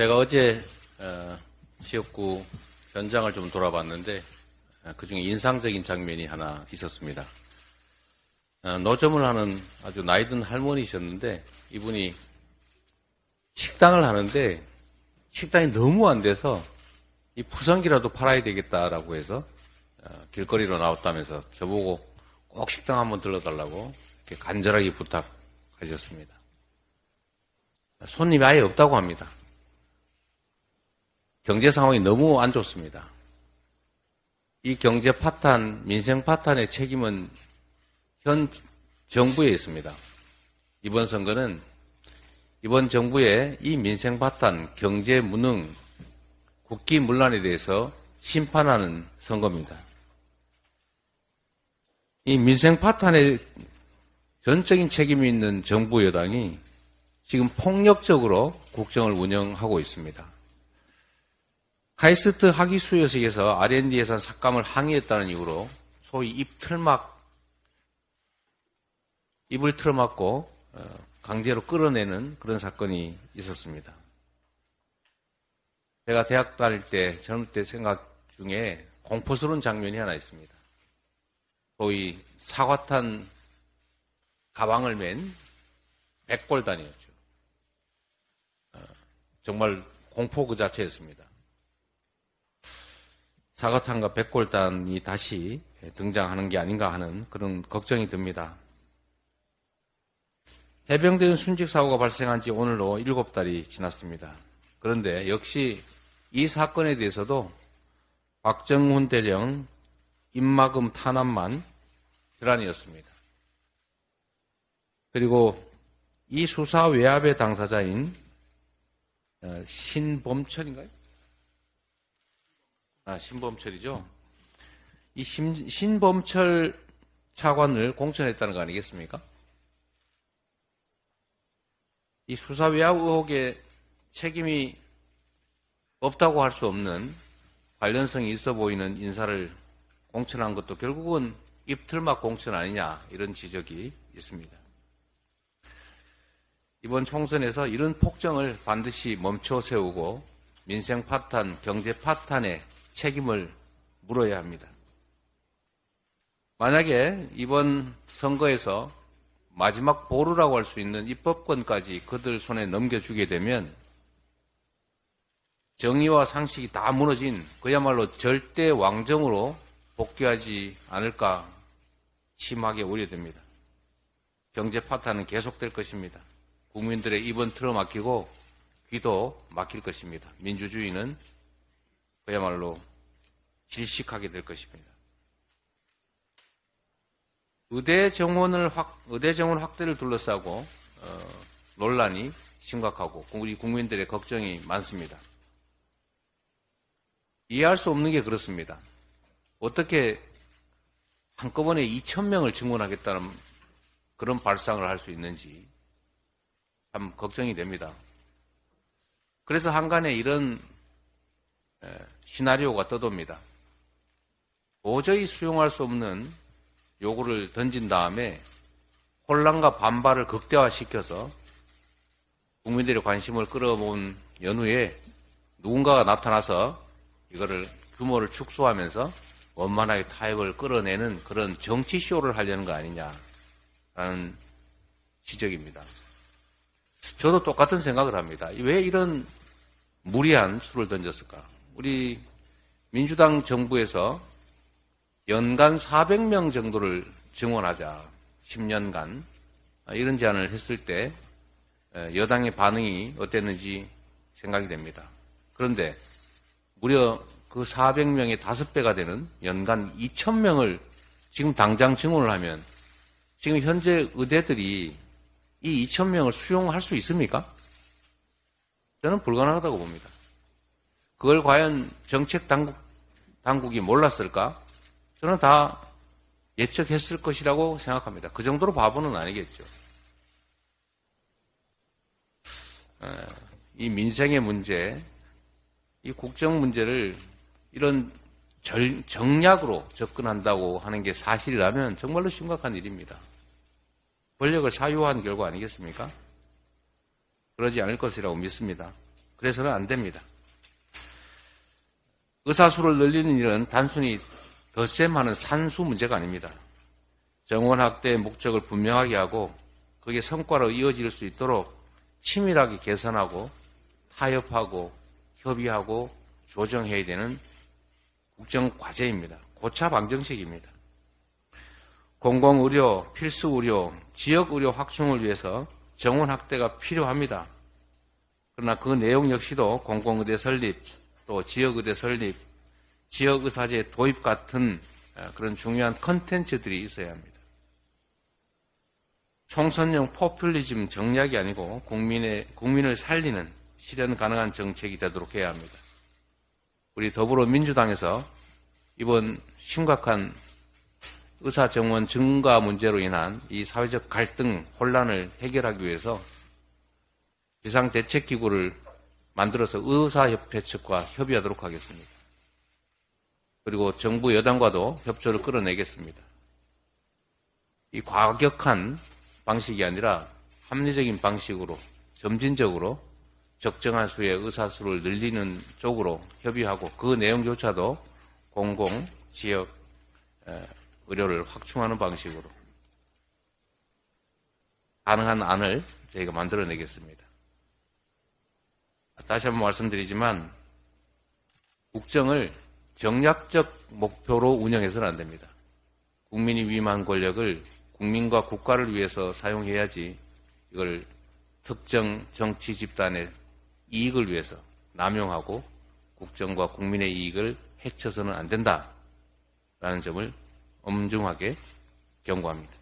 제가 어제 지역구 현장을 좀 돌아봤는데 그중에 인상적인 장면이 하나 있었습니다. 노점을 하는 아주 나이든 할머니셨는데 이분이 식당을 하는데 식당이 너무 안 돼서 이 푸성기라도 팔아야 되겠다라고 해서 길거리로 나왔다면서 저보고 꼭 식당 한번 들러달라고 이렇게 간절하게 부탁하셨습니다. 손님이 아예 없다고 합니다. 경제 상황이 너무 안 좋습니다. 이 경제 파탄, 민생 파탄의 책임은 현 정부에 있습니다. 이번 선거는 이번 정부의 이 민생 파탄, 경제 무능, 국기 문란에 대해서 심판하는 선거입니다. 이 민생 파탄에 전적인 책임이 있는 정부 여당이 지금 폭력적으로 국정을 운영하고 있습니다. 카이스트 학위 수여식에서 R&D 예산 삭감을 항의했다는 이유로 소위 입을 틀어막고 강제로 끌어내는 그런 사건이 있었습니다. 제가 대학 다닐 때, 젊을 때 생각 중에 공포스러운 장면이 하나 있습니다. 소위 사과탄 가방을 맨 백골단이었죠. 정말 공포 그 자체였습니다. 사과탄과 백골단이 다시 등장하는 게 아닌가 하는 그런 걱정이 듭니다. 해병대원 순직 사고가 발생한 지 오늘로 7달이 지났습니다. 그런데 역시 이 사건에 대해서도 박정훈 대령 입막음 탄압만 결란이었습니다. 그리고 이 수사 외압의 당사자인 신범철인가요? 신범철이죠. 이 신범철 차관을 공천했다는 거 아니겠습니까? 이 수사 외압 의혹에 책임이 없다고 할 수 없는 관련성이 있어 보이는 인사를 공천한 것도 결국은 입틀막 공천 아니냐 이런 지적이 있습니다. 이번 총선에서 이런 폭정을 반드시 멈춰 세우고 민생 파탄, 경제 파탄의 책임을 물어야 합니다. 만약에 이번 선거에서 마지막 보루라고 할 수 있는 입법권까지 그들 손에 넘겨주게 되면 정의와 상식이 다 무너진 그야말로 절대 왕정으로 복귀하지 않을까 심하게 우려됩니다. 경제 파탄은 계속될 것입니다. 국민들의 입은 틀어막히고 귀도 막힐 것입니다. 민주주의는 그야말로 질식하게 될 것입니다. 의대 정원 확대를 둘러싸고 논란이 심각하고 우리 국민들의 걱정이 많습니다. 이해할 수 없는 게 그렇습니다. 어떻게 한꺼번에 2,000명을 증원하겠다는 그런 발상을 할 수 있는지 참 걱정이 됩니다. 그래서 한간에 이런 시나리오가 떠돕니다. 도저히 수용할 수 없는 요구를 던진 다음에 혼란과 반발을 극대화시켜서 국민들의 관심을 끌어모은 연후에 누군가가 나타나서 이거를 규모를 축소하면서 원만하게 타협을 끌어내는 그런 정치쇼를 하려는 거 아니냐라는 지적입니다. 저도 똑같은 생각을 합니다. 왜 이런 무리한 수를 던졌을까? 우리 민주당 정부에서 연간 400명 정도를 증원하자. 10년간. 이런 제안을 했을 때 여당의 반응이 어땠는지 생각이 됩니다. 그런데 무려 그 400명의 5배가 되는 연간 2,000명을 지금 당장 증원을 하면 지금 현재 의대들이 이 2,000명을 수용할 수 있습니까? 저는 불가능하다고 봅니다. 그걸 과연 정책 당국이 몰랐을까? 저는 다 예측했을 것이라고 생각합니다. 그 정도로 바보는 아니겠죠. 이 민생의 문제, 이 국정 문제를 이런 정략으로 접근한다고 하는 게 사실이라면 정말로 심각한 일입니다. 권력을 사유한 결과 아니겠습니까? 그러지 않을 것이라고 믿습니다. 그래서는 안 됩니다. 의사수를 늘리는 일은 단순히 덧셈하는 산수 문제가 아닙니다. 정원학대의 목적을 분명하게 하고 그게 성과로 이어질 수 있도록 치밀하게 개선하고 타협하고 협의하고 조정해야 되는 국정과제입니다. 고차 방정식입니다. 공공의료, 필수의료, 지역의료 확충을 위해서 정원학대가 필요합니다. 그러나 그 내용 역시도 공공의대 설립, 또 지역의대 설립, 지역의사제 도입 같은 그런 중요한 컨텐츠들이 있어야 합니다. 총선용 포퓰리즘 정략이 아니고 국민을 살리는 실현 가능한 정책이 되도록 해야 합니다. 우리 더불어민주당에서 이번 심각한 의사정원 증가 문제로 인한 이 사회적 갈등, 혼란을 해결하기 위해서 비상대책기구를 만들어서 의사협회 측과 협의하도록 하겠습니다. 그리고 정부 여당과도 협조를 끌어내겠습니다. 이 과격한 방식이 아니라 합리적인 방식으로 점진적으로 적정한 수의 의사수를 늘리는 쪽으로 협의하고 그 내용조차도 공공, 지역 의료를 확충하는 방식으로 가능한 안을 저희가 만들어내겠습니다. 다시 한번 말씀드리지만 국정을 정략적 목표로 운영해서는 안 됩니다. 국민이 위임한 권력을 국민과 국가를 위해서 사용해야지 이걸 특정 정치 집단의 이익을 위해서 남용하고 국정과 국민의 이익을 해쳐서는 안 된다라는 점을 엄중하게 경고합니다.